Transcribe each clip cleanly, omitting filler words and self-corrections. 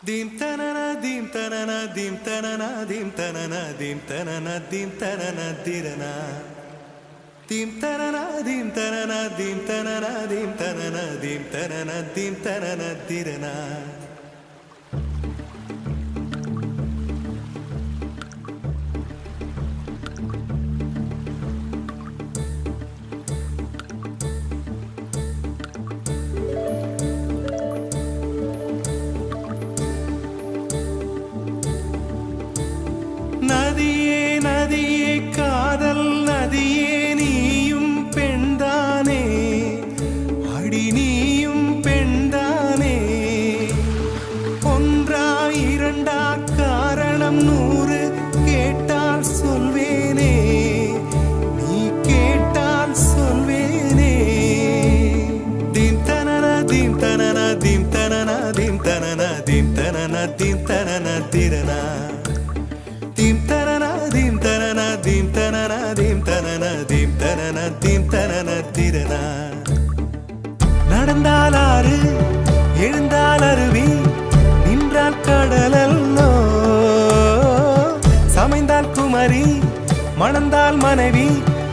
Dim tanana dim tanana dim tanana dim tanana dim tanana dim tanana dirana dim tanana dim tanana dim tanana dim tanana dim tanana dim tanana dirana நதியே நதியே காதல் நதியே நீயும் பெண்தானே அடி நீயும் பெண்தானே ஒன்றா இரண்டா காரணம் 100 கேட்டால் சொல்வேனே நீ கேட்டால் சொல்வேனே தீம் தனன தீம் தனன தீம் தனன தீம் தனன தீம் தனன தீம் தனன திரனா dim tanana dim tanana dim tanana dim tanana dim tanana dim tanana dirana நடந்தால் ஆறு எழுந்தால் அருவி நின்றால் கடலல்லோ சமைந்தால் குமரி மணந்தால் மனைவி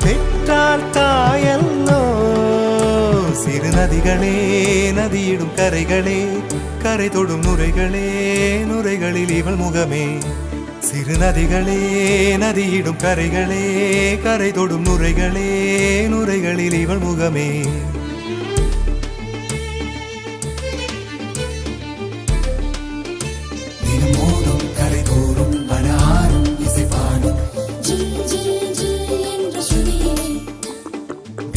பெற்றால் தாயல்லோ சிறு நதிகளே நதியிடும் கரைகளே கரை தொடும் நுரைகளே நுரைகளில் இவள் முகமே சிறு நதிகளே நதியிடும் கரைகளே கரை தொடும் நுரைகளே நுரைகளில் இவள் முகமே தினம் மோதும் கரை தோறும் அடாரும் இசை பாடும்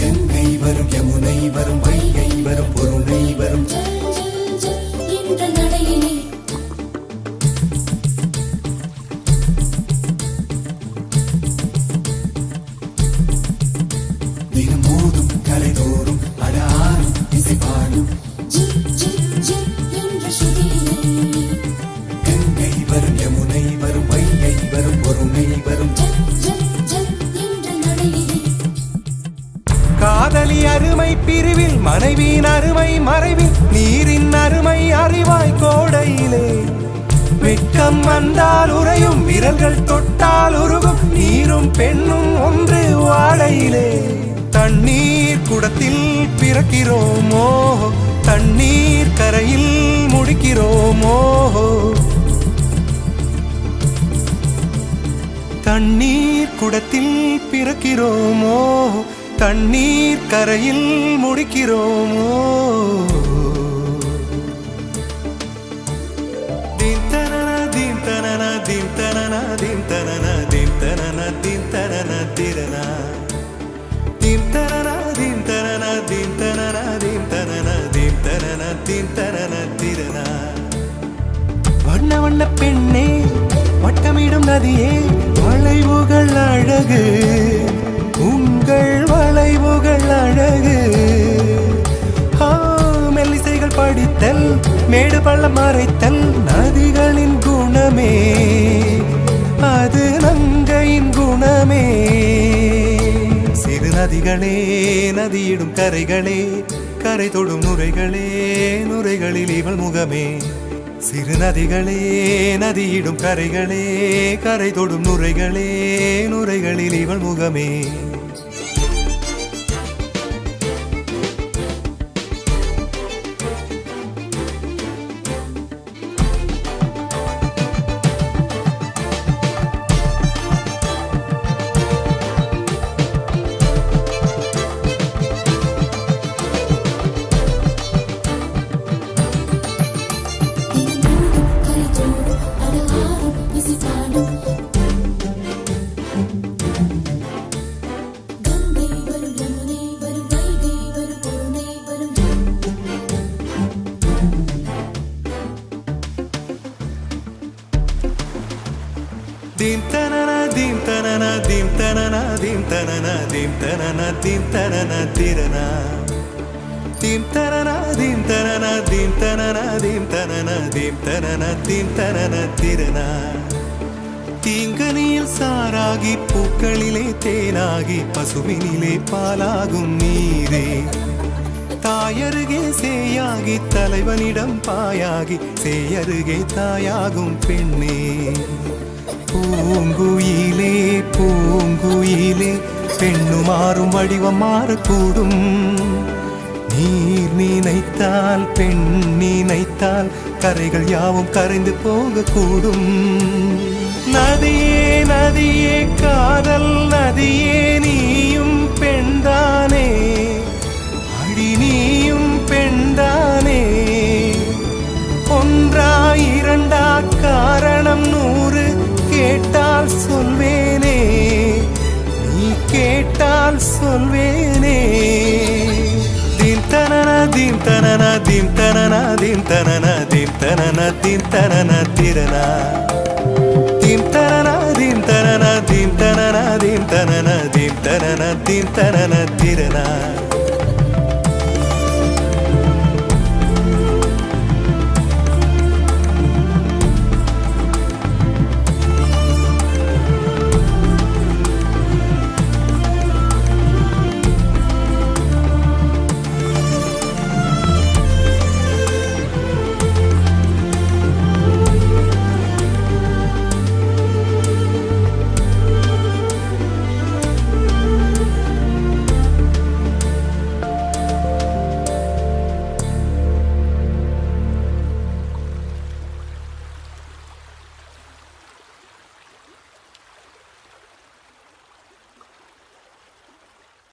கங்கை வரும் யமுனை வரும் வைகை வரும் பொருணை வரும் காதலி அருமை பிரிவில் மனைவியின் அருமை மறைவில் நீரின் அருமை அறிவாய் கோடையிலே வெட்கம் வந்தால் உறையும் விரல்கள் தொட்டால் உருகும் நீரும் பெண்ணும் ஒன்று வாழையிலே தண்ணீர் குடத்தில் பிறக்கிறோமோ தண்ணீர் கரையில் முடிக்கிறோமோ தண்ணீர் குடத்தில் பிறக்கிறோமோ தண்ணீர் கரையில் முடிக்கிறோமோ தீம் தனன தீம் தனன தீம் தனன தீம் தனன தீம் தனன தீம் தனன திரனா தீம் தனன தீம் தனன தீம் தனன தீம் தனன தீம் தனன தீம் தனன திரனா வண்ண வண்ண பெண்ணே வட்டமிடும் நதியே வளைவுகள் அழகு உங்கள் வளைவுகள் அழகு மெல்லிசைகள் படித்தல் மேடு பள்ளம் மறைத்தல் நதிகளின் குணமே அது நங்கையின் குணமே சிறு நதிகளே நதியிடும் கரைகளே கரை தொடும் நுரைகளே நுரைகளில் இவள் முகமே சிறு நதிகளே நதியிடும் கரைகளே கரை தொடும் நுரைகளே நுரைகளில் இவள் முகமே dim tanana dim tanana dim tanana dim tanana dim tanana dim tanana dirana dim tanana dim tanana dim tanana dim tanana dim tanana dim tanana dirana தீங்கனியில் சாராகி பூக்களிலே தேனாகி பசுவினிலே பாலாகும் நீரே தாயருகே சேயாகி தலைவனிடம் பாயாகி சேயருகே தாயாகும் பெண்ணே பூங்குயிலே பூங்குயிலே பெண்ணு மாறும் வடிவம் மாறக்கூடும் நீர் நினைத்தால் பெண் நினைத்தால் கரைகள் யாவும் கரைந்து போகக்கூடும் நதியே நதியே காதல் நதியே நீயும் பெண்தானே அடி நீயும் பெண்தானே ஒன்றா இரண்டா காரணம் 100 கேட்டால் சொல்வேனே நீ கேட்டால் சொல்வேனே தீம் தனனா தீம் தனனா தீம் தனனா தீம் தனனா தீம் தனனா தீம் தனனா திரனா தீம் தனனா தீம் தனனா தீம் தனனா தீம் தனனா தீம் தனனா தீம் தனனா திரனா